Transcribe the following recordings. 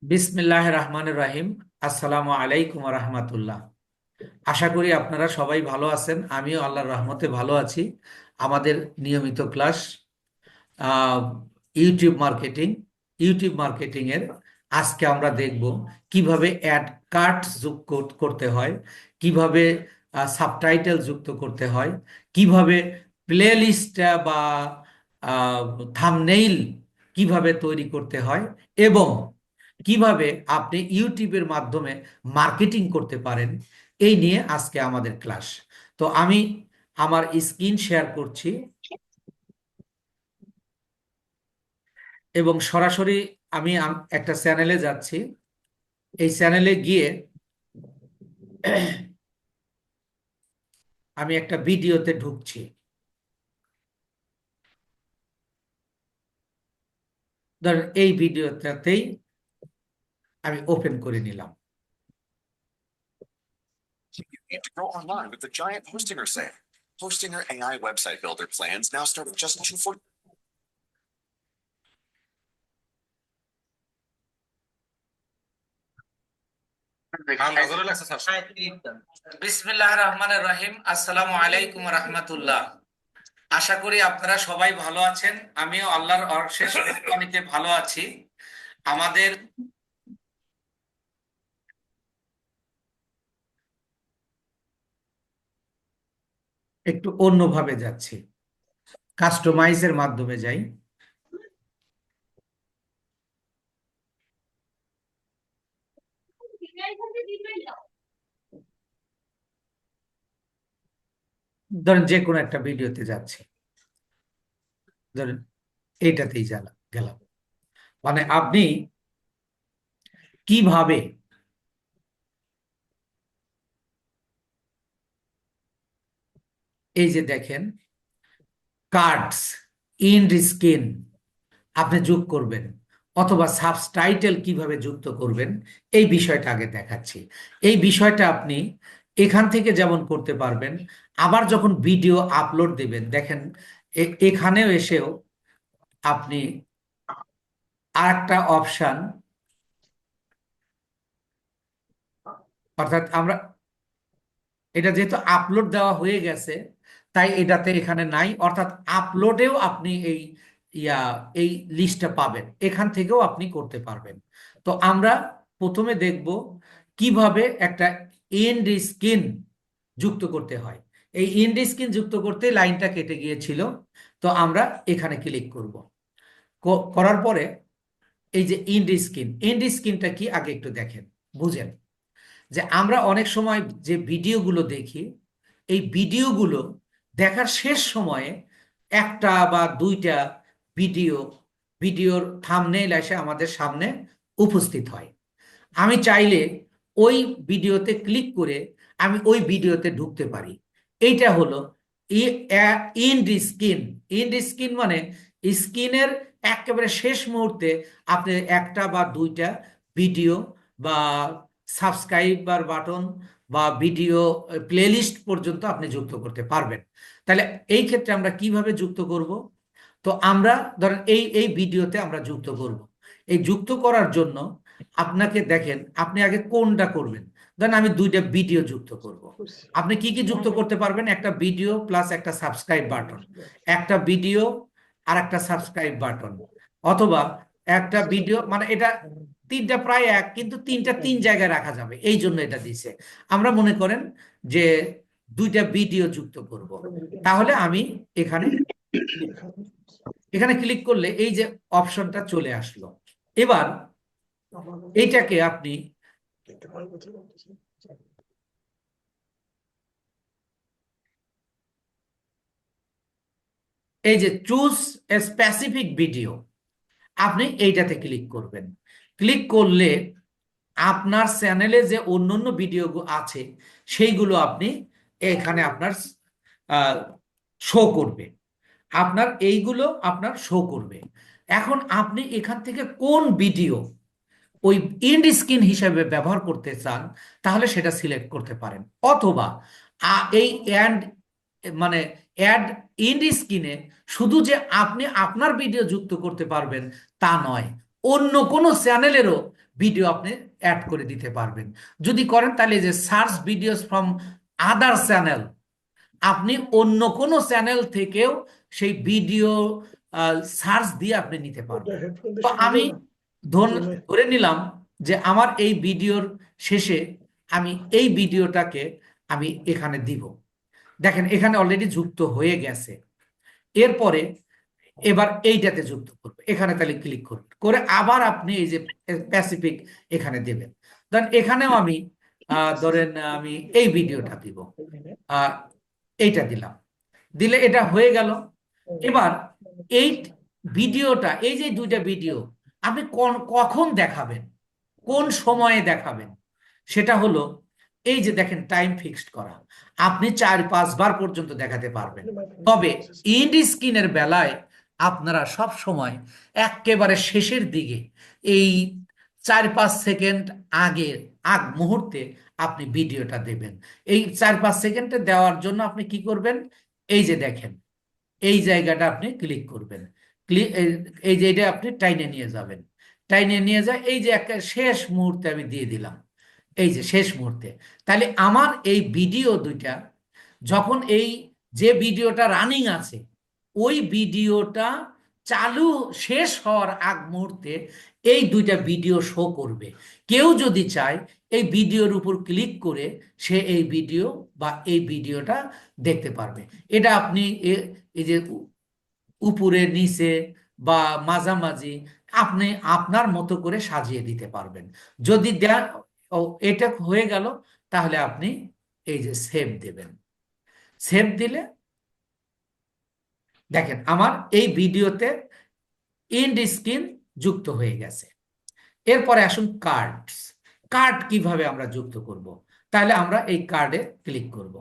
বিসমিল্লাহ রহমানির রহিম। আসসালামু আলাইকুম রহমতুল্লাহ। আশা করি আপনারা সবাই ভালো আছেন, আমিও আল্লাহর রহমতে ভালো আছি। আমাদের নিয়মিত ক্লাস আহ, ইউটিউব মার্কেটিং ইউটিউব মার্কেটিং এর আজকে আমরা দেখব কিভাবে অ্যাড কার্ড যুক্ত করতে হয়, কিভাবে সাবটাইটেল যুক্ত করতে হয়, কিভাবে প্লে লিস্ট বা থাম্বনেইল কিভাবে তৈরি করতে হয়, এবং কিভাবে আপনি ইউটিউবের মাধ্যমে মার্কেটিং করতে পারেন। এই নিয়ে আজকে আমাদের ক্লাস। তো আমি আমার স্ক্রিন শেয়ার করছি এবং সরাসরি আমি একটা চ্যানেলে যাচ্ছি। এই চ্যানেলে গিয়ে আমি একটা ভিডিওতে ঢুকছি। ধরেন এই ভিডিওটাতেই আমি ওপেন করে নিলাম। You need to grow online with the giant Hostinger sale. Hostinger AI website builder plans now start at just $240. বিসমিল্লাহ রহমানির রহিম। আসসালামু আলাইকুম রহমতুল্লাহ। আশা করি আপনারা সবাই ভালো আছেন, আমিও আল্লাহর অশেষ মেহরবানিতে ভালো আছি। আমাদের একটু অন্যভাবে যাচ্ছি, কাস্টমাইজের মাধ্যমে যাই। ধরেন যে কোনো একটা ভিডিওতে যাচ্ছি, ধরেন এইটাতেই গেলাম। মানে আপনি কিভাবে এই যে দেখেন কার্ডস, ইন্ড স্ক্রিন আপনি যোগ করবেন অথবা সাবটাইটেল কিভাবে যুক্ত করবেন, এই বিষয়টা আগে দেখাচ্ছি। এই বিষয়টা আপনি এখান থেকে যেমন করতে পারবেন, আবার যখন ভিডিও আপলোড দেবেন দেখেন এখানেও এসেও আপনি আরেকটা অপশন, অর্থাৎ আমরা এটা যেহেতু আপলোড দেওয়া হয়ে গেছে তাই এটাতে এখানে নাই, অর্থাৎ আপলোডেও আপনি ইয়া এই লিস্টটা পাবেন, এখান থেকেও আপনি করতে পারবেন। তো আমরা প্রথমে দেখব কিভাবে একটা এন্ড স্ক্রিন যুক্ত করতে হয়। এই এন্ড স্ক্রিন যুক্ত করতে লাইনটা কেটে গিয়েছিল, তো আমরা এখানে ক্লিক করব। করার পরে এই যে এন্ড স্ক্রিনটা কি আগে একটু দেখেন, বুঝেন যে আমরা অনেক সময় যে ভিডিওগুলো দেখি, এই ভিডিওগুলো দেখার শেষ সময়ে একটা বা দুইটা ভিডিও ভিডিওর থাম্বনেইল এসে আমাদের সামনে উপস্থিত হয়। আমি চাইলে ওই ভিডিওতে ক্লিক করে আমি ওই ভিডিওতে ঢুকতে পারি। এইটা হলো ইন্ড স্ক্রিন। ইন্ড স্ক্রিন মানে স্ক্রিনের একেবারে শেষ মুহূর্তে আপনি একটা বা দুইটা ভিডিও বা সাবস্ক্রাইবার বাটন বা ভিডিও প্লেলিস্ট পর্যন্ত আপনি যুক্ত করতে পারবেন। তাহলে এই ক্ষেত্রে আমরা কিভাবে যুক্ত করব? তো আমরা ধরেন এই এই ভিডিওতে আমরা যুক্ত করব। এই যুক্ত করার জন্য আপনাকে দেখেন আপনি আগে কোনটা করবেন। ধরেন আমি দুইটা ভিডিও যুক্ত করব। আপনি কি কি যুক্ত করতে পারবেন? একটা ভিডিও প্লাস একটা সাবস্ক্রাইব বাটন, একটা ভিডিও আর একটা সাবস্ক্রাইব বাটন, অথবা একটা ভিডিও, মানে এটা তিনটা প্রায় এক, কিন্তু তিনটা তিন জায়গায় রাখা যাবে, এই জন্য এটা দিছে। আমরা মনে করেন যে দুইটা ভিডিও যুক্ত করব, তাহলে আমি এখানে এখানে ক্লিক করলে এই যে অপশনটা চলে আসলো। এবার এইটাকে আপনি এই যে চুজ এ স্পেসিফিক ভিডিও, আপনি এইটাতে ক্লিক করবেন। ক্লিক করলে আপনার চ্যানেলে যে অন্যান্য ভিডিও আছে সেইগুলো আপনি এখানে আপনার শো করবে, আপনার এইগুলো আপনার শো করবে। এখন আপনি এখান থেকে কোন ভিডিও ওই ইন্ড স্ক্রিন হিসেবে ব্যবহার করতে চান তাহলে সেটা সিলেক্ট করতে পারেন, অথবা এই অ্যাড মানে অ্যাড ইন্ড স্ক্রিনে শুধু যে আপনি আপনার ভিডিও যুক্ত করতে পারবেন তা নয়, অন্য কোনো চ্যানেলেরও ভিডিও আপনি অ্যাড করে দিতে পারবেন। যদি করেন তাহলে এই যে search videos from other channel, আপনি অন্য কোনো চ্যানেল থেকেও সেই ভিডিও সার্চ দিয়ে আপনি নিতে ওটা পারবেন। হেডফোন দিয়ে তো শোনা আমি যায় না জুমে? ধরে নিলাম যে আমার এই ভিডিওর শেষে আমি এই ভিডিওটাকে আমি এখানে দিব। দেখেন এখানে অলরেডি যুক্ত হয়ে গেছে। এরপরে এবার এইটাতে যুক্ত করবে, এখানে তাহলে ক্লিক করবেন, করে আবার আপনি এই যে প্যাসিফিক এখানে দেবেন। ধরেন এখানেও আমি ধরেন আমি এই ভিডিওটা দিব, আহ, এইটা দিলাম, দিলে এটা হয়ে গেল। এবার এই ভিডিওটা, এই যে দুইটা ভিডিও আপনি কখন দেখাবেন, কোন সময়ে দেখাবেন, সেটা হলো এই যে দেখেন টাইম ফিক্সড করা। আপনি 4-5 বার পর্যন্ত দেখাতে পারবেন। তবে ইন্ড স্ক্রিনের বেলায় আপনারা সব সময় একেবারে শেষের দিকে এই 4-5 সেকেন্ড আগে মুহূর্তে আপনি ভিডিওটা দেবেন। এই 4-5 সেকেন্ডে দেওয়ার জন্য আপনি কি করবেন, এই যে দেখেন এই জায়গাটা আপনি ক্লিক করবেন। ক্লিক, এই যে এটা আপনি টাইনে নিয়ে যাবেন, টাইনে নিয়ে যায় এই যে একটা শেষ মুহূর্তে আমি দিয়ে দিলাম, এই যে শেষ মুহূর্তে। তাহলে আমার এই ভিডিও দুইটা যখন এই যে ভিডিওটা রানিং আছে ওই ভিডিওটা চালু শেষ হওয়ার আগ মুহূর্তে এই দুইটা ভিডিও শো করবে। কেউ যদি চায় এই ভিডিওর উপর ক্লিক করে সে এই ভিডিও বা এই ভিডিওটা দেখতে পারবে। এটা আপনি এই যে উপরে নিচে বা মাঝামাঝি আপনি আপনার মতো করে সাজিয়ে দিতে পারবেন। যদি দেন, ও এটা হয়ে গেল, তাহলে আপনি এই যে সেভ দেবেন। সেভ দিলে দেখেন আমার এই ভিডিওতে এন্ড স্ক্রিন যুক্ত হয়ে গেছে। এরপরে আসুন কার্ডস। কার্ড কিভাবে আমরা যুক্ত করব, তাহলে আমরা এই কার্ডে ক্লিক করব।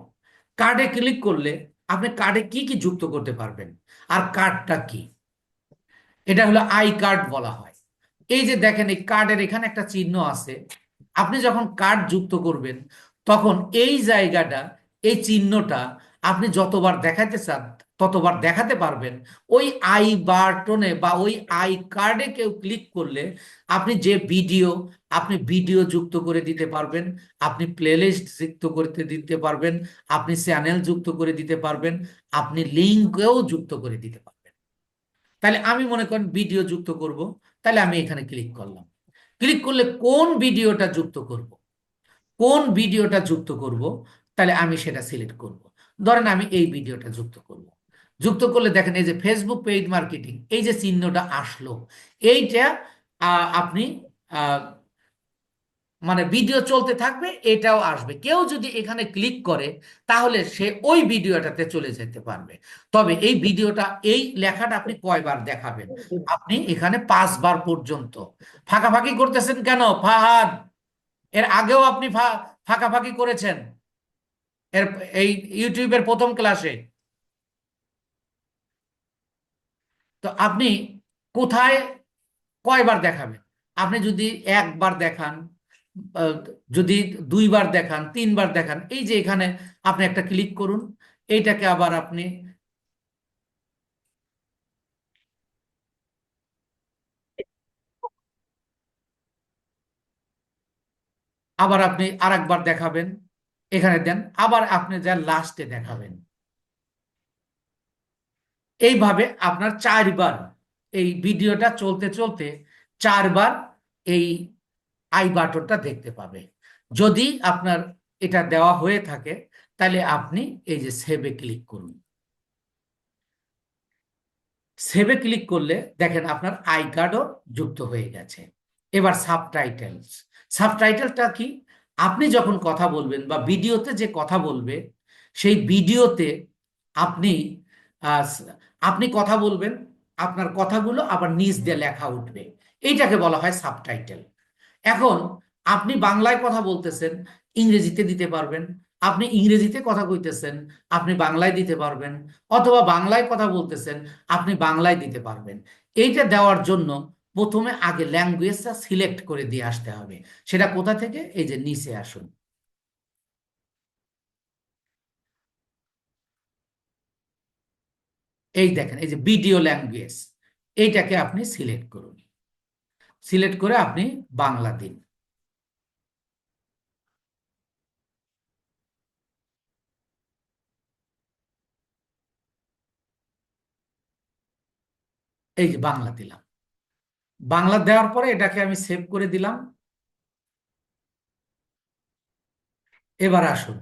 কার্ডে ক্লিক করলে আপনি কার্ডে কি কি যুক্ত করতে পারবেন। আর কার্ডটা কি, এটা হলো আই কার্ড বলা হয়। এই যে দেখেন এই কার্ডের এখানে একটা চিহ্ন আছে, আপনি যখন কার্ড যুক্ত করবেন তখন এই জায়গাটা, এই চিহ্নটা আপনি যতবার দেখাতে চান ততবার দেখাতে পারবেন। ওই আই বাটনে বা ওই আই কার্ডে কেউ ক্লিক করলে আপনি যে ভিডিও, আপনি ভিডিও যুক্ত করে দিতে পারবেন, আপনি প্লেলিস্ট যুক্ত করতে দিতে পারবেন, আপনি চ্যানেল যুক্ত করে দিতে পারবেন, আপনি লিঙ্কও যুক্ত করে দিতে পারবেন। তাহলে আমি মনে করেন ভিডিও যুক্ত করব, তাহলে আমি এখানে ক্লিক করলাম। ক্লিক করলে কোন ভিডিওটা যুক্ত করব, কোন ভিডিওটা যুক্ত করব, তাহলে আমি সেটা সিলেক্ট করব। ধরেন আমি এই ভিডিওটা যুক্ত করব। যুক্ত করলে দেখেন এই যে ফেসবুক পেইড মার্কেটিং, এই যে চিহ্নটা আসলো, এইটা আপনি আহ, মানে ভিডিও চলতে থাকবে, এটাও আসবে। কেউ যদি এখানে ক্লিক করে তাহলে সে ওই ভিডিওটাতে চলে যেতে পারবে। তবে এই ভিডিওটা, এই লেখাটা আপনি কয়বার দেখাবেন, আপনি এখানে 5 বার পর্যন্ত। ফাঁকাফাঁকি করতেছেন কেন ফাহাদ? এর আগেও আপনি ফাঁকাফাঁকি করেছেন এর এই ইউটিউবের প্রথম ক্লাসে। তো আপনি কোথায় কয়বার দেখাবেন? আপনি যদি একবার দেখান, আহ, যদি 2 বার দেখান, 3 বার দেখান, এই যে এখানে আপনি একটা ক্লিক করুন, এইটাকে আবার আপনি আরেকবার দেখাবেন, এখানে দেন, আবার আপনি যা লাস্টে দেখাবেন। এইভাবে আপনার 4 বার এই ভিডিওটা চলতে চলতে 4 বার এই আই বাটনটা দেখতে পাবে। যদি আপনার এটা দেওয়া হয়ে থাকে তাহলে আপনি এই যে সেভে ক্লিক করুন। সেভে ক্লিক করলে দেখেন আপনার আই কার্ডও যুক্ত হয়ে গেছে। এবার সাবটাইটেলস। সাবটাইটেলটা কি, আপনি যখন কথা বলবেন বা ভিডিওতে যে কথা বলবে সেই ভিডিওতে আপনি আহ, আপনি কথা বলবেন, আপনার কথাগুলো আবার নিচ দিয়ে লেখা উঠবে, এইটাকে বলা হয় সাবটাইটেল। এখন আপনি বাংলায় কথা বলতেছেন, ইংরেজিতে দিতে পারবেন। আপনি ইংরেজিতে কথা কইতেছেন, আপনি বাংলায় দিতে পারবেন। অথবা বাংলায় কথা বলতেছেন, আপনি বাংলায় দিতে পারবেন। এইটা দেওয়ার জন্য প্রথমে আগে ল্যাঙ্গুয়েজটা সিলেক্ট করে দিয়ে আসতে হবে। সেটা কোথা থেকে, এই যে নিচে আসুন, এই দেখেন এই যে ভিডিও ল্যাঙ্গুয়েজ, এইটাকে আপনি সিলেক্ট করুন। সিলেক্ট করে আপনি বাংলা দিন। এই যে বাংলা দিলাম। বাংলা দেওয়ার পরে এটাকে আমি সেভ করে দিলাম। এবার আসুন,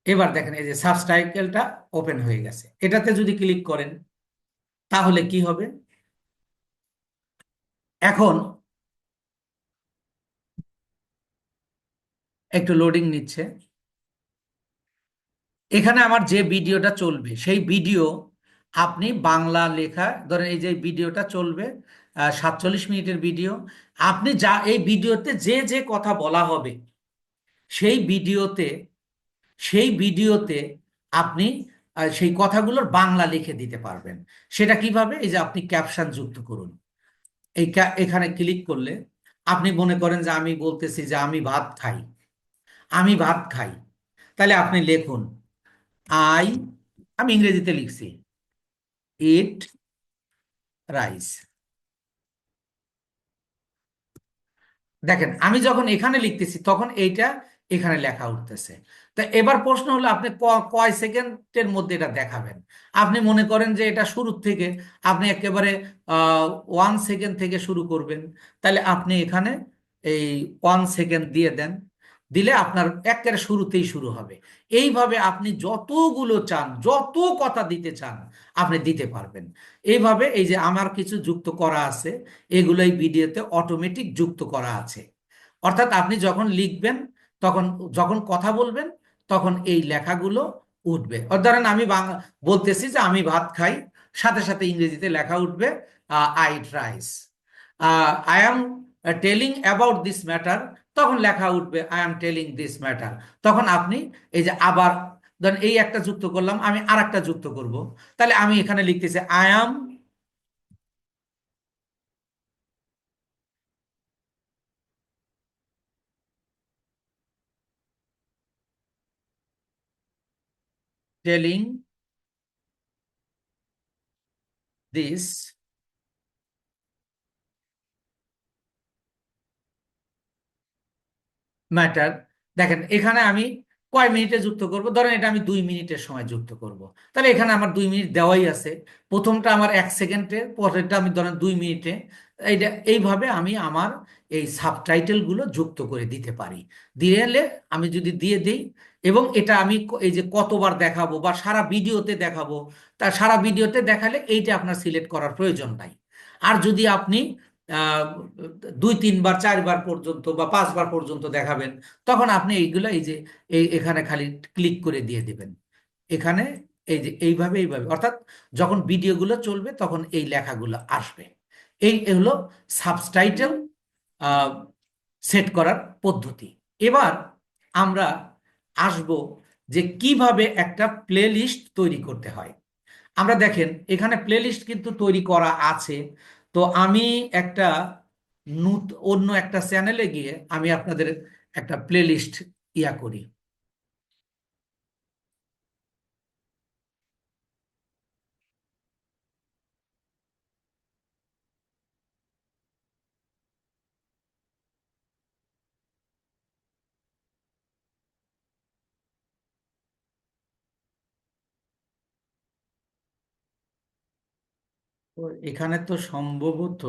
এবার দেখেন এই যে সাবটাইটেলটা ওপেন হয়ে গেছে। এটাতে যদি ক্লিক করেন তাহলে কি হবে? এখন একটু লোডিং নিচ্ছে। এখানে আমার যে ভিডিওটা চলবে সেই ভিডিও আপনি বাংলা লেখা ধরেন, এই যে ভিডিওটা চলবে 47 মিনিটের ভিডিও। আপনি যা এই ভিডিওতে যে যে কথা বলা হবে সেই ভিডিওতে সেই ভিডিওতে আপনি সেই কথাগুলোর বাংলা লিখে দিতে পারবেন। সেটা কিভাবে? এই যে আপনি ক্যাপশন যুক্ত করুন। এখানে ক্লিক করলে আপনি মনে করেন যে আমি বলতেছি যে আমি ভাত খাই, আমি ভাত খাই, তাহলে আপনি লিখুন আই, আমি ইংরেজিতে লিখছি, ইট রাইস। দেখেন আমি যখন এখানে লিখতেছি তখন এইটা এখানে লেখা উঠতেছে। তা এবার প্রশ্ন হলো আপনি কয় সেকেন্ডের মধ্যে এটা দেখাবেন? আপনি মনে করেন যে এটা শুরুর থেকে আপনি একেবারে 1 সেকেন্ড থেকে শুরু করবেন, তাহলে আপনি এখানে এই 1 সেকেন্ড দিয়ে দেন। দিলে আপনার একেবারে শুরুতেই শুরু হবে। এইভাবে আপনি যতগুলো চান, যত কথা দিতে চান আপনি দিতে পারবেন। এইভাবে এই যে আমার কিছু যুক্ত করা আছে, এগুলো এই ভিডিওতে অটোমেটিক যুক্ত করা আছে। অর্থাৎ আপনি যখন লিখবেন তখন, যখন কথা বলবেন তখন এই লেখাগুলো উঠবে। ধরেন আমি বলতেছি যে আমি ভাত খাই, সাথে সাথে ইংরেজিতে লেখা উঠবে I eat rice. I am telling about this matter, তখন লেখা উঠবে I am telling this matter. তখন আপনি এই যে আবার ধরেন এই একটা যুক্ত করলাম, আমি আর একটা যুক্ত করব, তাহলে আমি এখানে লিখতেছি I am telling this matter. দেখেন এখানে আমি কয় মিনিটে যুক্ত করব? ধরেন এটা আমি 2 মিনিটের সময় যুক্ত করব, তাহলে এখানে আমার 2 মিনিট দেওয়াই আছে। প্রথমটা আমার 1 সেকেন্ডে, পরেরটা আমি ধরেন 2 মিনিটে। এইটা এইভাবে আমি আমার এই সাবটাইটেল গুলো যুক্ত করে দিতে পারি। দিয়ে এলে আমি যদি দিয়ে দিই, এবং এটা আমি এই যে কতবার দেখাবো বা সারা ভিডিওতে দেখাবো, তা সারা ভিডিওতে দেখালে এইটা আপনার সিলেক্ট করার প্রয়োজন নাই। আর যদি আপনি আহ 2 3 বার 4 বার পর্যন্ত বা 5 বার পর্যন্ত দেখাবেন, তখন আপনি এইগুলো এই যে এখানে খালি ক্লিক করে দিয়ে দিবেন। এখানে এই যে এইভাবে এইভাবে, অর্থাৎ যখন ভিডিওগুলো চলবে তখন এই লেখাগুলো আসবে। এই হলো সাবটাইটেল সেট করার পদ্ধতি। এবার আমরা আসব যে কিভাবে একটা প্লে লিস্ট তৈরি করতে হয়। আমরা দেখেন এখানে প্লেলিস্ট কিন্তু তৈরি করা আছে। তো আমি একটা অন্য একটা চ্যানেলে গিয়ে আমি আপনাদের একটা প্লেলিস্ট ইয়া করি। তো এখানে তো সম্ভবত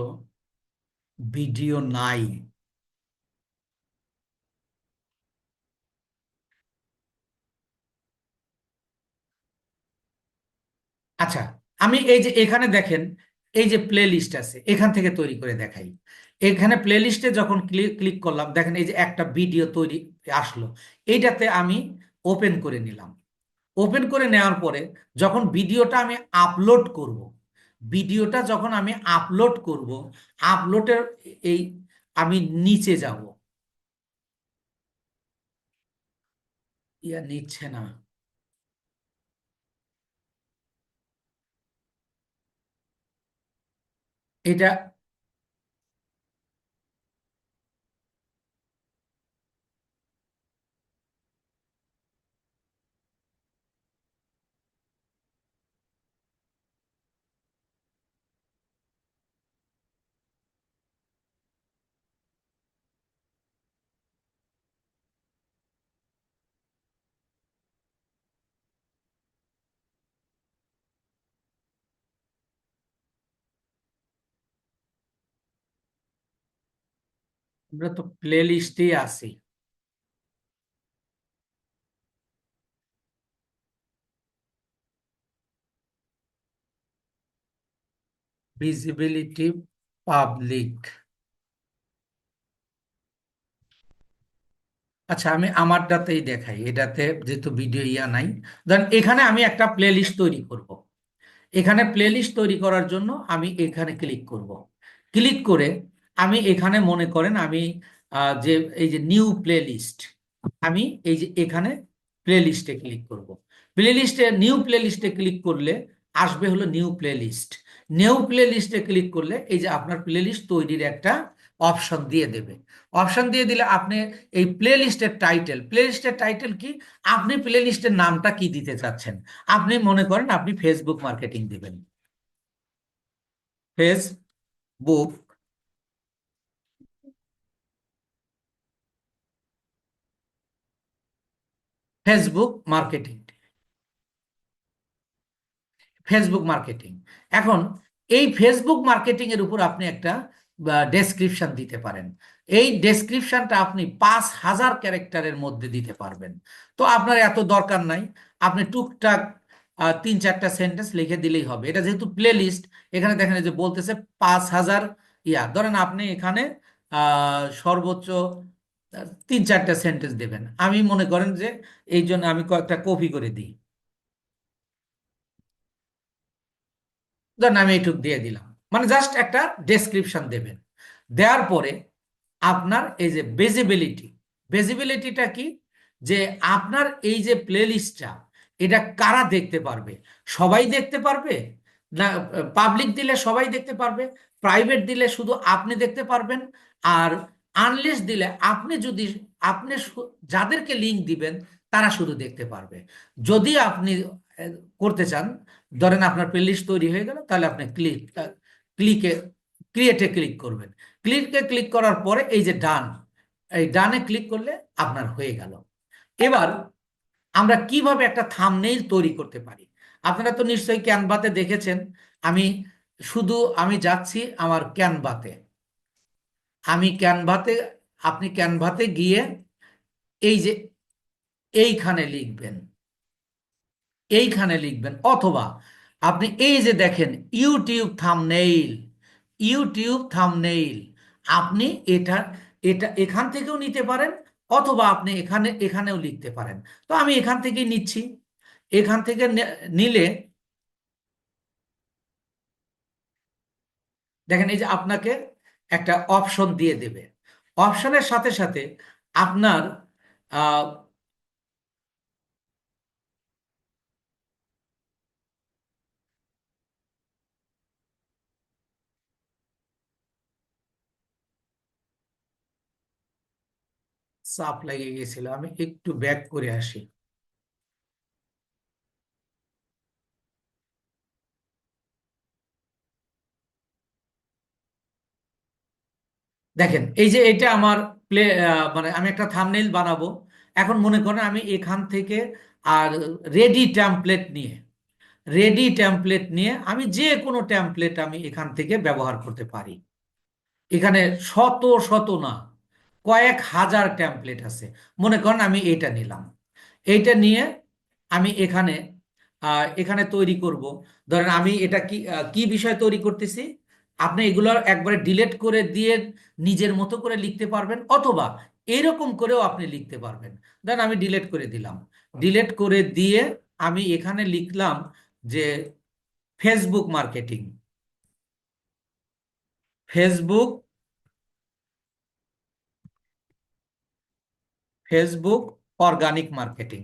ভিডিও নাই। আচ্ছা, আমি এই যে এখানে দেখেন এই যে প্লে লিস্ট আছে, এখান থেকে তৈরি করে দেখাই। এখানে প্লে লিস্টে যখন ক্লিক ক্লিক করলাম, দেখেন এই যে একটা ভিডিও তৈরি আসলো। এইটাতে আমি ওপেন করে নিলাম। ওপেন করে নেওয়ার পরে যখন ভিডিওটা আমি আপলোড করব, ভিডিওটা যখন আমি আপলোড করব, আপলোডের এই আমি নিচে যাব। ইয়া নিচ্ছে না। এটা আমরা তো প্লে লিস্টেই আছি। Visibility, public. আচ্ছা, আমি আমারটাতেই দেখাই, এটাতে যেহেতু ভিডিও ইয়া নাই। ধরেন এখানে আমি একটা প্লে লিস্ট তৈরি করব। এখানে প্লেলিস্ট তৈরি করার জন্য আমি এখানে ক্লিক করব। ক্লিক করে আমি এখানে মনে করেন আমি যে এই যে নিউ প্লেলিস্ট, আমি এই যে এখানে প্লেলিস্টে ক্লিক করব। প্লেলিস্টে নিউ প্লেলিস্টে ক্লিক করলে আসবে হলো নিউ প্লেলিস্ট। নিউ প্লেলিস্টে ক্লিক করলে এই যে আপনার প্লেলিস্ট তৈরির একটা অপশন দিয়ে দেবে। অপশন দিয়ে দিলে আপনি এই প্লেলিস্টের টাইটেল কি, আপনি প্লেলিস্টের নামটা কি দিতে চাচ্ছেন। আপনি মনে করেন আপনি ফেসবুক মার্কেটিং দিবেন। Facebook, Facebook marketing, Facebook marketing. এখন এই ফেসবুক মার্কেটিং এর উপর আপনি একটা ডেসক্রিপশন দিতে পারেন। এই ডেসক্রিপশনটা আপনি 5,000 ক্যারেক্টারের মধ্যে দিতে পারবেন। তো আপনার এত দরকার নাই, আপনি টুকটাক 3-4টা সেন্টেন্স লিখে দিলেই হবে। এটা যেহেতু প্লে লিস্ট, এখানে দেখেন এই যে বলতেছে 5,000 ধরেন আপনি এখানে সর্বোচ্চ 3-4টা সেন্টেন্স দেবেন। আমি মনে করেন যে এই জন্য আমি কয়েকটা কপি করে দিই। ধরেন আমি এইটুক দিয়ে দিলাম, মানে জাস্ট একটা ডেসক্রিপশন দেবেন। দেওয়ার পরে আপনার এই যে ভিজিবিলিটি, ভিজিবিলিটিটা কি, যে আপনার এই যে প্লেলিস্টটা এটা কারা দেখতে পারবে। সবাই দেখতে পারবে না? পাবলিক দিলে সবাই দেখতে পারবে, প্রাইভেট দিলে শুধু আপনি দেখতে পারবেন, আর আনলিস্ট দিলে আপনি যদি যাদেরকে লিংক দিবেন তারা শুধু দেখতে পারবে। যদি আপনি আহ, করতে চান, ধরেন আপনার প্লেলিস্ট তৈরি হয়ে গেল, তাহলে আপনি ক্লিকে ক্রিয়েটে ক্লিক করবেন। ক্লিকে ক্লিক করার পরে এই যে ডান, এই ডানে ক্লিক করলে আপনার হয়ে গেল। এবার আমরা কিভাবে একটা থাম্বনেইল তৈরি করতে পারি। আপনারা তো নিশ্চয়ই ক্যানভাতে দেখেছেন। আমি আমি যাচ্ছি আমার ক্যানভাতে। আমি ক্যানভাতে, আপনি ক্যানভাতে গিয়ে এই যে এইখানে লিখবেন, এইখানে লিখবেন, অথবা আপনি এই যে দেখেন ইউটিউব থাম্বনেইল, ইউটিউব থাম্বনেইল, আপনি এটা এটা এখান থেকেও নিতে পারেন, অথবা আপনি এখানেও লিখতে পারেন। তো আমি এখান থেকেই নিচ্ছি। এখান থেকে নিলে দেখেন এই যে আপনাকে একটা অপশন দিয়ে দেবে। অপশনের সাথে সাথে আপনার আহ, চাপ লেগে গেছিল, আমি একটু ব্যাক করে আসি। দেখেন এই যে এটা আমার প্লে, মানে আমি একটা থাম্বনেইল বানাবো। এখন মনে করেন আমি এখান থেকে আর রেডি টেমপ্লেট নিয়ে, আমি যে কোনো টেমপ্লেট আমি এখান থেকে ব্যবহার করতে পারি। এখানে শত শত না, কয়েক হাজার টেমপ্লেট আছে। মনে করেন আমি এইটা নিলাম, এইটা নিয়ে আমি এখানে তৈরি করব। ধরেন আমি এটা কি কি বিষয় তৈরি করতেছি, আপনি এগুলো একবারে ডিলিট করে দিয়ে নিজের মতো করে লিখতে পারবেন, অথবা এরকম করেও আপনি লিখতে পারবেন। ধরেন আমি ডিলিট করে দিলাম। ডিলিট করে দিয়ে আমি এখানে লিখলাম যে Facebook marketing, Facebook, Facebook organic marketing,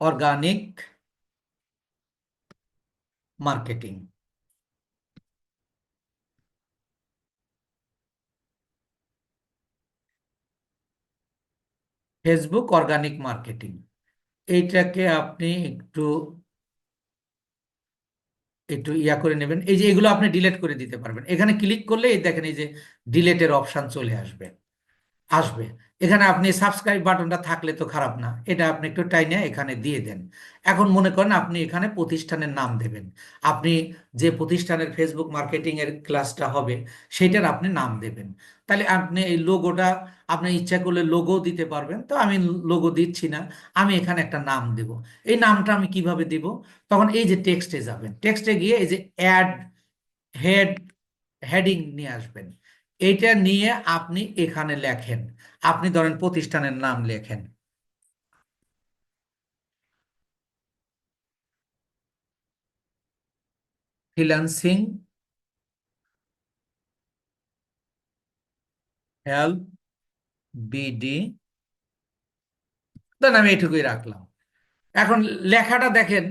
organic marketing, Facebook organic marketing. এইটাকে আপনি একটু একটু ইয়া করে নেবেন। এই যে এগুলো আপনি ডিলিট করে দিতে পারবেন, এখানে ক্লিক করলে এই দেখেন এই যে ডিলেটের অপশন চলে আসবে। এখানে আপনি সাবস্ক্রাইব বাটনটা থাকলে তো খারাপ না, এটা আপনি একটু টাইনে এখানে দিয়ে দেন। এখন মনে করেন আপনি এখানে প্রতিষ্ঠানের নাম দেবেন, আপনি যে প্রতিষ্ঠানের ফেসবুক মার্কেটিং এর ক্লাসটা হবে সেটার আপনি নাম দেবেন। তাহলে আপনি এই লোগোটা আপনি ইচ্ছা করলে লোগো দিতে পারবেন, তো আমি লোগো দিচ্ছি না, আমি এখানে একটা নাম দেব। এই নামটা আমি কিভাবে দিব? তখন এই যে টেক্সটে যাবেন, টেক্সটে গিয়ে এই যে অ্যাড হেড হেডিং নিয়ে আসবেন। এইটা নিয়ে আপনি এখানে লেখেন, আপনি ধরেন প্রতিষ্ঠানের নাম লেখেন, ফ্রিল্যান্সিং হেল্প বিডি, ধরেন আমি এটুকুই রাখলাম। এখন লেখাটা দেখেন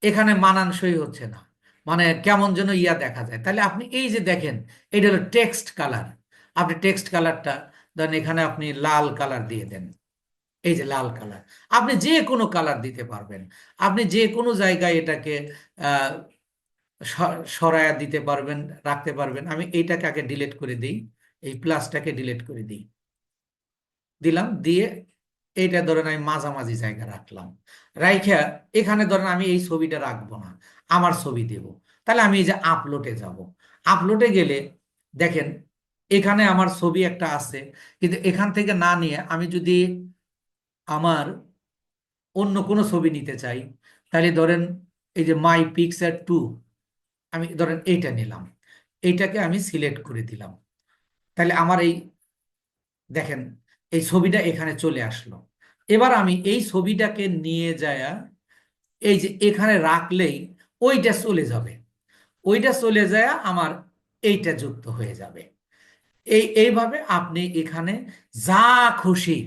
এখানে মানানসই হচ্ছে না, মানে কেমন যেন ইয়া দেখা যায়। তাহলে আপনি এই যে দেখেন এটা হলো টেক্সট কালার, আপনি টেক্সট কালারটা ধরেন এখানে আপনি লাল কালার দিয়ে দেন। এই যে লাল কালার, আপনি যে কোনো কালার দিতে পারবেন, আপনি যে কোনো জায়গায় এটাকে আহ সরায়া দিতে পারবেন, রাখতে পারবেন। আমি এইটাকে আগে ডিলিট করে দিই, এই প্লাসটাকে ডিলিট করে দিই, দিলাম দিয়ে এইটা ধরেন আমি মাঝামাঝি জায়গা রাখলাম। রাইখা এখানে ধরেন আমি এই ছবিটা রাখবো না, আমার ছবি দেব। তাহলে আমি এই যে আপলোডে যাব, আপলোডে গেলে দেখেন এখানে আমার ছবি একটা আছে, কিন্তু এখান থেকে না নিয়ে আমি যদি আমার অন্য কোনো ছবি নিতে চাই, তাহলে ধরেন এই যে মাই পিকচার টু, আমি ধরেন এইটা নিলাম, এইটাকে আমি সিলেক্ট করে দিলাম। তাহলে আমার এই দেখেন এই ছবিটা এখানে চলে আসলো। এবার আমি এই ছবিটাকে নিয়ে যায় এই যে এখানে রাখলেই ওইটা চলে যাবে, ওইটা চলে যায় আমার এইটা যুক্ত হয়ে যাবে। এইভাবে আপনি এখানে যা খুশি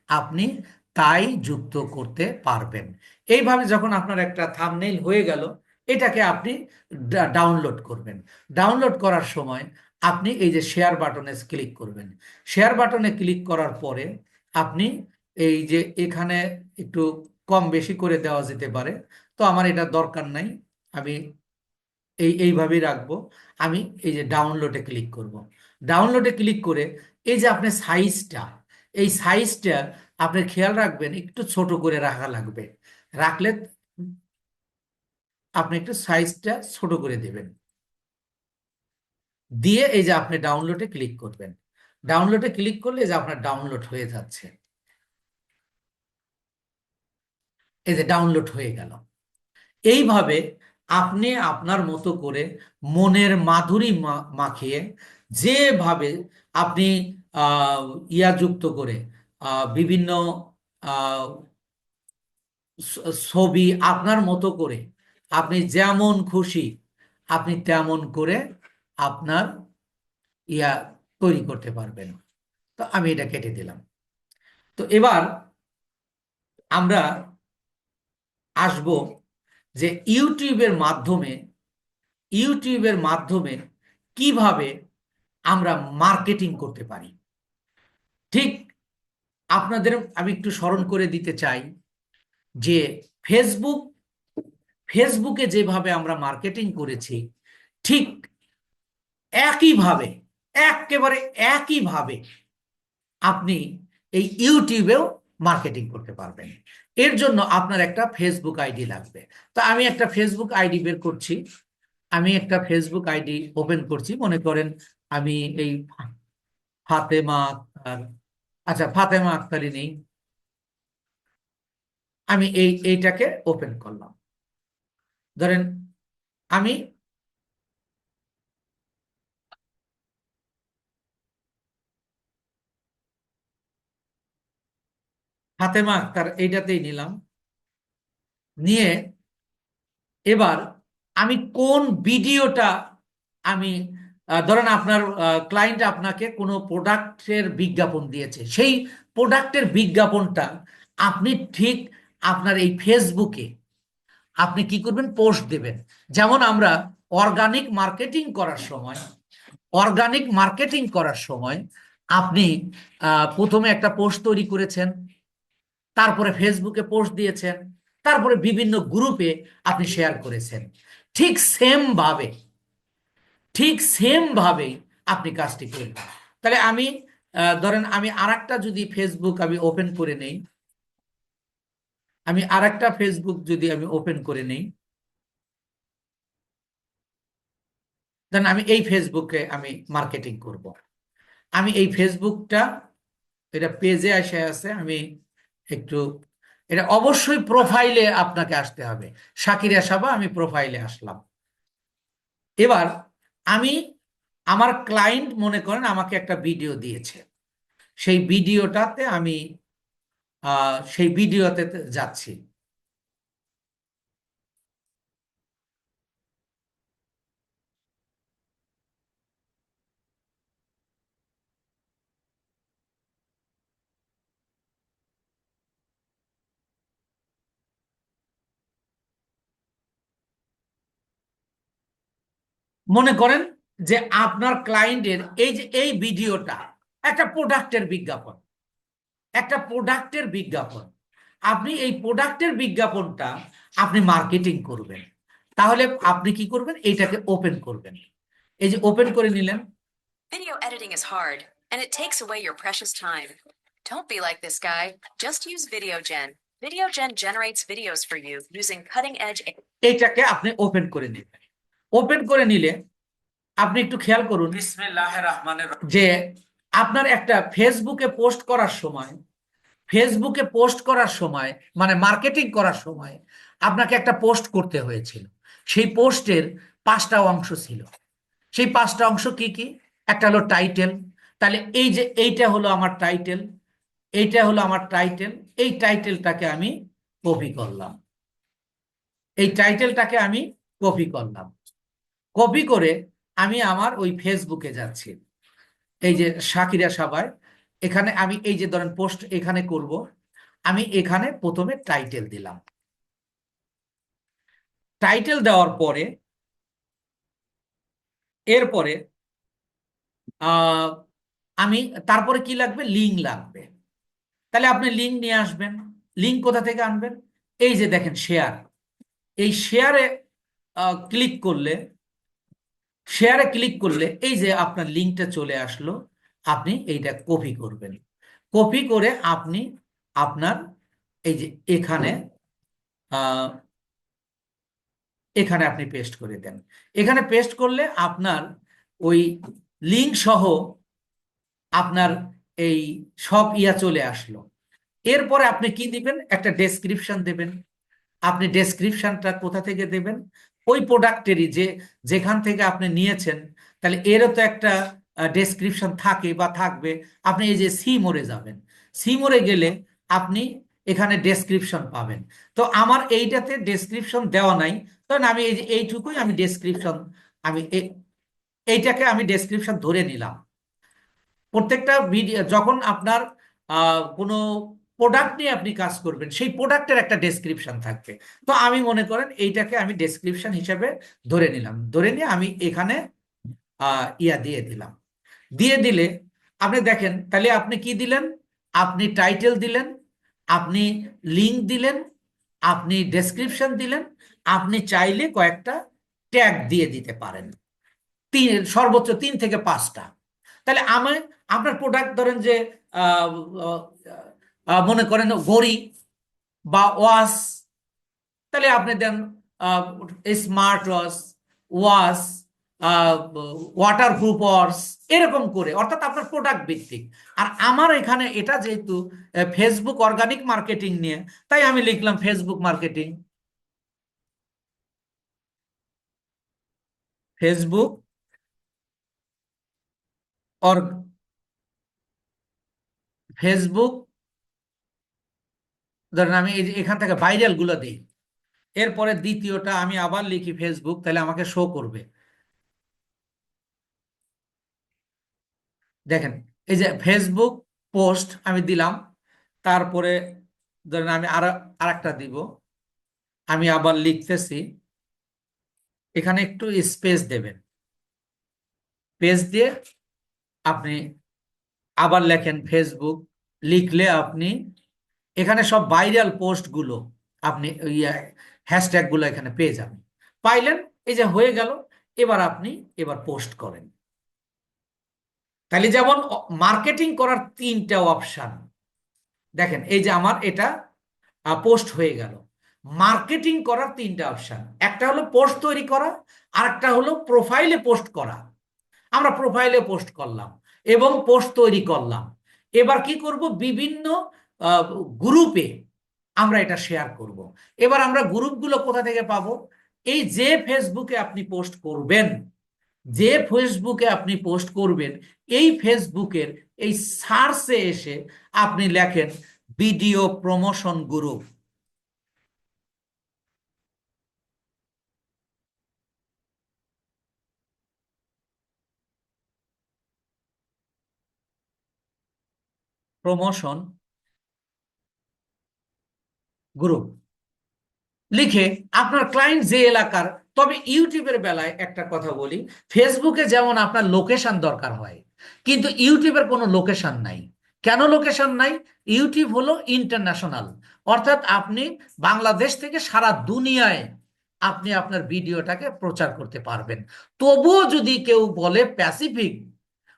আপনি তাই যুক্ত করতে পারবেন। এইভাবে যখন আপনার একটা থাম্বনেইল হয়ে গেল, এটাকে আপনি ডাউনলোড করবেন। ডাউনলোড করার সময় আপনি এই যে শেয়ার বাটনে ক্লিক করবেন। শেয়ার বাটনে ক্লিক করার পরে আপনি এই যে এখানে একটু কম বেশি করে দেওয়া যেতে পারে, তো আমার এটা দরকার নাই, আমি এইভাবেই রাখবো। আমি এই যে ডাউনলোডে ক্লিক করব। ডাউনলোডে ক্লিক করে এই যে আপনি সাইজটা, এই সাইজটা আপনি খেয়াল রাখবেন একটু ছোট করে রাখা লাগবে, রাখলে আপনি একটু সাইজটা ছোট করে দেবেন, দিয়ে এই যে আপনি ডাউনলোডে ক্লিক করবেন। ডাউনলোডে ক্লিক করলে এই যে আপনার ডাউনলোড হয়ে যাচ্ছে, এই যে ডাউনলোড হয়ে গেল। এইভাবে আপনি আপনার মতো করে মনের মাধুরী মাখিয়ে যেভাবে আপনি আহ, ইয়া যুক্ত করে বিভিন্ন আহ, ছবি আপনার মতো করে আপনি যেমন খুশি আপনি তেমন করে আপনার ইয়া তৈরি করতে পারবেন। তো আমি এটা কেটে দিলাম। তো এবার আমরা আসব যে ইউটিউবের মাধ্যমে কিভাবে আমরা মার্কেটিং করতে পারি। ঠিক আপনাদের আমি একটু স্মরণ করে দিতে চাই যে ফেসবুক ফেসবুকে যেভাবে আমরা মার্কেটিং করেছি, ঠিক একইভাবে, একেবারে একইভাবে আপনি এই ইউটিউবেও মার্কেটিং করতে পারবেন। এর জন্য আপনার একটা ফেসবুক আইডি লাগবে। তো আমি একটা ফেসবুক আইডি বের করছি, আমি একটা ফেসবুক আইডি ওপেন করছি, মনে করেন আমি এই ফাতেমা আক্তার, আচ্ছা ফাতেমা আক্তারই নেই, আমি এইটাকে ওপেন করলাম। ধরেন আমি ফাতেমা আক্তার এইটাতেই নিলাম, নিয়ে এবার আমি কোন ভিডিওটা আমি ধরেন আপনার ক্লায়েন্ট আপনাকে কোনো প্রোডাক্টের বিজ্ঞাপন দিয়েছে, সেই প্রোডাক্টের বিজ্ঞাপনটা আপনি ঠিক আপনার এই ফেসবুকে আপনি কি করবেন, পোস্ট দেবেন। যেমন আমরা অর্গানিক মার্কেটিং করার সময় অর্গানিক মার্কেটিং করার সময় আপনি প্রথমে একটা পোস্ট তৈরি করেছেন, তারপরে ফেসবুকে পোস্ট দিয়েছেন, তারপরে বিভিন্ন গ্রুপে আপনি শেয়ার করেছেন। ঠিক সেম ভাবে ঠিক সেম ভাবেই আপনি কাজটি করবেন। তাহলে আমি ধরেন আমি আরেকটা যদি ফেসবুক আমি ওপেন করে নেই, আমি আরেকটা ফেসবুক যদি আমি ওপেন করে নেই, ধরেন আমি এই ফেসবুকে আমি মার্কেটিং করব। আমি এই ফেসবুকটা, এটা পেজে এসে আছে, আমি একটু, এটা অবশ্যই প্রোফাইলে আপনাকে আসতে হবে। শাকিরা সাবা, আমি প্রোফাইলে আসলাম। এবার আমি, আমার ক্লায়েন্ট মনে করেন আমাকে একটা ভিডিও দিয়েছে, সেই ভিডিওটাতে আমি সেই ভিডিওতে যাচ্ছি। মনে করেন যে আপনার ক্লায়েন্টের এই যে এই ভিডিওটা একটা প্রোডাক্টের বিজ্ঞাপন, একটা প্রোডাক্টের বিজ্ঞাপন। আপনি এই প্রোডাক্টের বিজ্ঞাপনটা আপনি মার্কেটিং করবেন। তাহলে আপনি কি করবেন, এইটাকে ওপেন করবেন। এই যে ওপেন করে নিলেন। Video editing is hard, and it takes away your precious time. Don't be like this guy. Just use VideoGen. VideoGen generates videos for you using cutting-edge. এইটাকে আপনি ওপেন করে নেবেন। ওপেন করে নিলে আপনি একটু খেয়াল করুন বিসমিল্লাহির রহমানির রহিম, যে আপনার একটা ফেসবুকে পোস্ট করার সময়, ফেসবুকে পোস্ট করার সময় মানে মার্কেটিং করার সময় আপনাকে একটা পোস্ট করতে হয়েছিল। সেই পোস্টের 5টা অংশ ছিল। সেই 5টা অংশ কি কি? একটা হলো টাইটেল। তাহলে এই যে এইটা হলো আমার টাইটেল, এইটা হলো আমার টাইটেল। এই টাইটেলটাকে আমি কপি করলাম, এই টাইটেলটাকে আমি কপি করলাম। কপি করে আমি আমার ওই ফেসবুকে যাচ্ছি, এই যে শাকিরা সাবায়। এখানে আমি এই যে ধরেন পোস্ট এখানে করব, আমি এখানে প্রথমে টাইটেল দিলাম। টাইটেল দেওয়ার পরে এরপরে আমি, তারপরে কি লাগবে, লিঙ্ক লাগবে। তাহলে আপনি লিঙ্ক নিয়ে আসবেন। লিঙ্ক কোথা থেকে আনবেন? এই যে দেখেন শেয়ার, এই শেয়ারে ক্লিক করলে, শেয়ারে ক্লিক করলে এই যে আপনার লিঙ্কটা চলে আসলো। আপনি এইটা কপি করবেন। কপি করে আপনি আপনার এই যে এখানে আহ, এখানে আপনি পেস্ট করে দেন। এখানে পেস্ট করলে আপনার ওই লিঙ্ক সহ আপনার এই সব চলে আসলো। এরপরে আপনি কি দিবেন, একটা ডেসক্রিপশন দেবেন। আপনি ডেসক্রিপশনটা কোথা থেকে দেবেন? ওই প্রোডাক্টেরই, যে যেখান থেকে আপনি নিয়েছেন। তাহলে এরও তো একটা ডেসক্রিপশন থাকে বা থাকবে। আপনি এই যে সি মোড়ে যাবেন, সি মোড়ে গেলে আপনি এখানে ডেসক্রিপশন পাবেন। তো আমার এইটাতে ডেসক্রিপশন দেওয়া নাই, তখন আমি এই যে এইটুকুই আমি ডেসক্রিপশন, আমি এইটাকে আমি ডেসক্রিপশন ধরে নিলাম। প্রত্যেকটা ভিডিও যখন আপনার কোনো প্রোডাক্ট নিয়ে আপনি কাজ করবেন, সেই প্রোডাক্টের একটা ডেসক্রিপশন থাকবে। তো আমি মনে করেন এইটাকে আমি ডেসক্রিপশন হিসেবে ধরে নিলাম। ধরে নিয়ে আমি এখানে দিয়ে দিলাম। দিয়ে দিলে আপনি দেখেন, তাহলে আপনি কি দিলেন, আপনি টাইটেল দিলেন, আপনি লিঙ্ক দিলেন, আপনি ডেসক্রিপশন দিলেন, আপনি চাইলে কয়েকটা ট্যাগ দিয়ে দিতে পারেন, সর্বোচ্চ 3 থেকে 5টা। তাহলে আমি, আপনার প্রোডাক্ট ধরেন যে আহ, মনে করেন ঘড়ি বা ওয়াচ, তাহলে আপনি দেন smart watch, watch, waterproof watch, এরকম করে, অর্থাৎ আপনার প্রোডাক্ট ভিত্তিক। আর আমার এখানে এটা যেহেতু ফেসবুক অর্গানিক মার্কেটিং নিয়ে, তাই আমি লিখলাম Facebook marketing, Facebook or Facebook, ধরেন আমি এখান থেকে ভাইরাল গুলো দিই। এরপরে দ্বিতীয়টা আমি আবার লিখি ফেসবুক, তাহলে আমাকে শো করবে। দেখেন এই যে ফেসবুক পোস্ট আমি দিলাম। তারপরে ধরেন আমি আরেকটা দিব। আমি আবার লিখতেছি, এখানে একটু স্পেস দেবেন। পেজ দিয়ে আপনি আবার লেখেন ফেসবুক। লিখলে আপনি এখানে সব ভাইরাল পোস্ট গুলো, আপনি হ্যাশট্যাগ গুলো এখানে পেয়ে যাবেন। পাইলেন? এই যে হয়ে গেল। এবার আপনি এবার পোস্ট করেন। তাহলে যেমন মার্কেটিং করার 3টা অপশন দেখেন, এই যে আমার এটা পোস্ট হয়ে গেল। মার্কেটিং করার 3টা অপশন, একটা হলো পোস্ট তৈরি করা, আরেকটা হলো প্রোফাইলে পোস্ট করা। আমরা প্রোফাইলে পোস্ট করলাম এবং পোস্ট তৈরি করলাম। এবার কি করব, বিভিন্ন গ্রুপে আমরা এটা শেয়ার করব। এবার আমরা গ্রুপগুলো কোথা থেকে পাবো? এই যে ফেসবুকে আপনি পোস্ট করবেন, যে ফেসবুকে আপনি পোস্ট করবেন, এই ফেসবুকের এই সার্চে এসে আপনি লেখেন video promotion group. Promotion group লিখে আপনার ক্লায়েন্ট যে এলাকার, তবে ইউটিউবের বেলায় একটা কথা বলি, ফেসবুকে যেমন আপনার লোকেশন দরকার হয়, কিন্তু ইউটিউবের কোনো লোকেশন নাই। কেন লোকেশন নাই? ইউটিউব হলো ইন্টারন্যাশনাল, অর্থাৎ আপনি বাংলাদেশ থেকে সারা দুনিয়ায় আপনি আপনার ভিডিওটাকে প্রচার করতে পারবেন। তবুও যদি কেউ বলে প্যাসিফিক,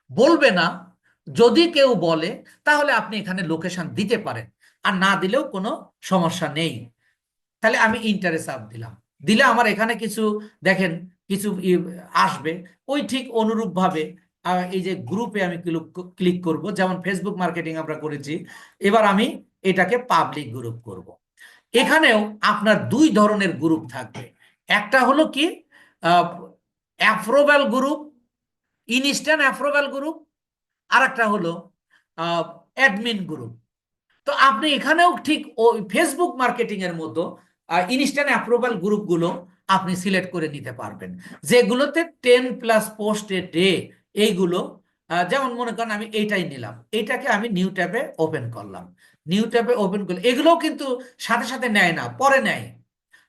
বলবে না। যদি কেউ বলে তাহলে আপনি এখানে লোকেশন দিতে পারেন, আর না দিলেও কোনো সমস্যা নেই। তাহলে আমি ইন্টারে চাপ দিলাম, দিলে আমার এখানে কিছু দেখেন, কিছু আসবে। ওই ঠিক অনুরূপ ভাবে এই যে গ্রুপে আমি ক্লিক করব, যেমন ফেসবুক মার্কেটিং আমরা করেছি। এবার আমি এটাকে পাবলিক গ্রুপ করব। এখানেও আপনার 2 ধরনের গ্রুপ থাকবে। একটা হলো কি approval group, instant approval group, আর একটা হলো অ্যাডমিন গ্রুপ। তো আপনি এখানেও ঠিক ওই ফেসবুক মার্কেটিং এর মতো ইনস্ট্যান্ট অ্যাপ্রুভাল গ্রুপগুলো আপনি সিলেক্ট করে নিতে পারবেন, যেগুলোতে 10+ পোস্ট এ ডে। এইগুলো যেমন মনে করেন আমি এইটাই নিলাম, এইটাকে আমি নিউ ট্যাবে ওপেন করলাম। নিউ ট্যাবে ওপেন করলে এগুলোও কিন্তু সাথে সাথে নেয় না, পরে নেয়।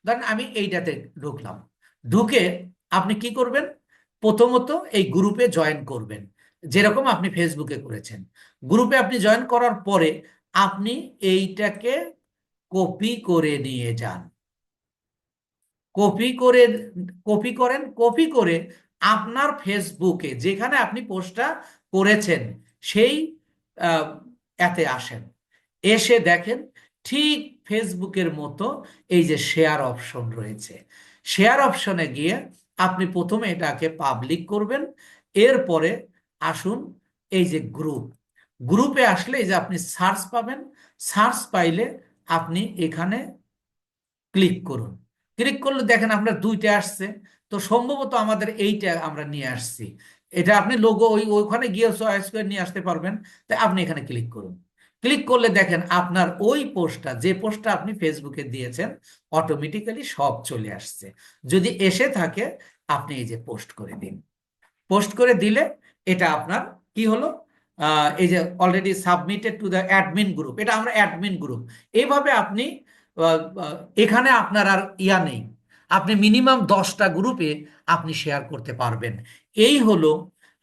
ধরেন আমি এইটাতে ঢুকলাম, ঢুকে আপনি কি করবেন? প্রথমত এই গ্রুপে জয়েন করবেন, যেরকম আপনি ফেসবুকে করেছেন। গ্রুপে আপনি জয়েন করার পরে আপনি এইটাকে কপি করে নিয়ে যান। কপি করে, কপি করেন, কপি করে আপনার ফেসবুকে যেখানে আপনি পোস্টটা করেছেন সেই এতে আসেন। এসে দেখেন ঠিক ফেসবুকের মতো এই যে শেয়ার অপশন রয়েছে, শেয়ার অপশনে গিয়ে আপনি প্রথমে এটাকে পাবলিক করবেন। এরপরে আসুন এই যে গ্রুপ, গ্রুপে আসলে এই যে আপনি সার্চ পাবেন, সার্চ পাইলে আপনি এখানে ক্লিক করুন। ক্লিক করলে দেখেন আপনার 2টা আসছে। তো সম্ভবত আমাদের এইটা আমরা নিয়ে আসছি। এটা আপনি লোগো ওইখানে গিয়ে চয়েস করে নিয়ে আসতে পারবেন। তাই আপনি এখানে ক্লিক করুন। ক্লিক করলে দেখেন আপনার ওই পোস্টটা, যে পোস্টটা আপনি ফেসবুকে দিয়েছেন, অটোমেটিক্যালি সব চলে আসছে। যদি এসে থাকে আপনি এই যে পোস্ট করে দিন। পোস্ট করে দিলে এটা আপনার কি হলো, এই যে already submitted to the admin group, এটা আমরা অ্যাডমিন গ্রুপ। এইভাবে আপনি এখানে আপনার আর ইয়া নেই, আপনি মিনিমাম 10টা গ্রুপে আপনি শেয়ার করতে পারবেন। এই হলো,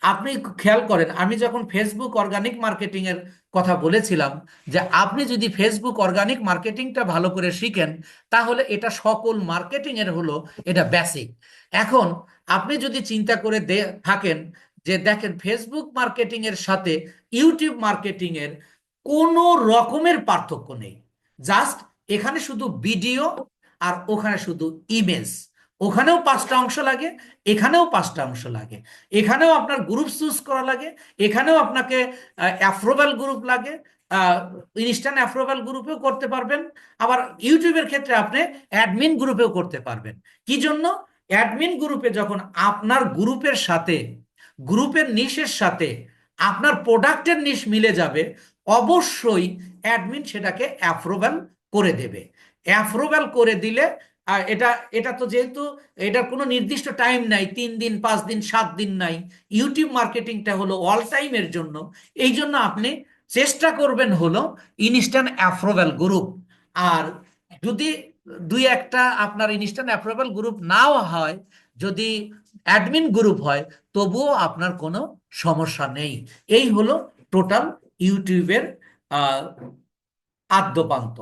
আপনি খেয়াল করেন আমি যখন ফেসবুক অর্গানিক মার্কেটিং এর কথা বলেছিলাম, যে আপনি যদি ফেসবুক অর্গানিক মার্কেটিংটা ভালো করে শিখেন, তাহলে এটা সকল মার্কেটিং এর হলো এটা বেসিক। এখন আপনি যদি চিন্তা করে থাকেন যে দেখেন ফেসবুক মার্কেটিং এর সাথে ইউটিউব মার্কেটিং এর কোনো রকমের পার্থক্য নেই, জাস্ট এখানে শুধু ভিডিও আর ওখানে শুধু ইমেজ। ওখানেও 5টা অংশ লাগে, এখানেও 5টা অংশ লাগে। এখানেও আপনার গ্রুপ চুজ করা লাগে, এখানেও আপনাকে অ্যাপ্রুভাল গ্রুপ লাগে, ইনস্ট্যান্ট অ্যাপ্রুভাল গ্রুপেও করতে পারবেন। আবার ইউটিউবের ক্ষেত্রে আপনি অ্যাডমিন গ্রুপেও করতে পারবেন। কি জন্য? অ্যাডমিন গ্রুপে যখন আপনার গ্রুপের সাথে, গ্রুপের নিশের সাথে আপনার প্রোডাক্টের নিশ মিলে যাবে, অবশ্যই অ্যাডমিন সেটাকে অ্যাপ্রুভাল করে দেবে। অ্যাপ্রুভাল করে দিলে এটা এটা তো যেহেতু এটার কোনো নির্দিষ্ট টাইম নাই, 3 দিন 5 দিন 7 দিন নাই, ইউটিউব মার্কেটিংটা হলো অল টাইমের জন্য। এই জন্য আপনি চেষ্টা করবেন হলো ইনস্ট্যান্ট অ্যাপ্রুভাল গ্রুপ। আর যদি 2-1টা আপনার ইনস্ট্যান্ট অ্যাপ্রুভাল গ্রুপ নাও হয়, যদি অ্যাডমিন গ্রুপ হয়, তবুও আপনার কোনো সমস্যা নেই। এই হলো টোটাল ইউটিউবের আদ্যপান্ত।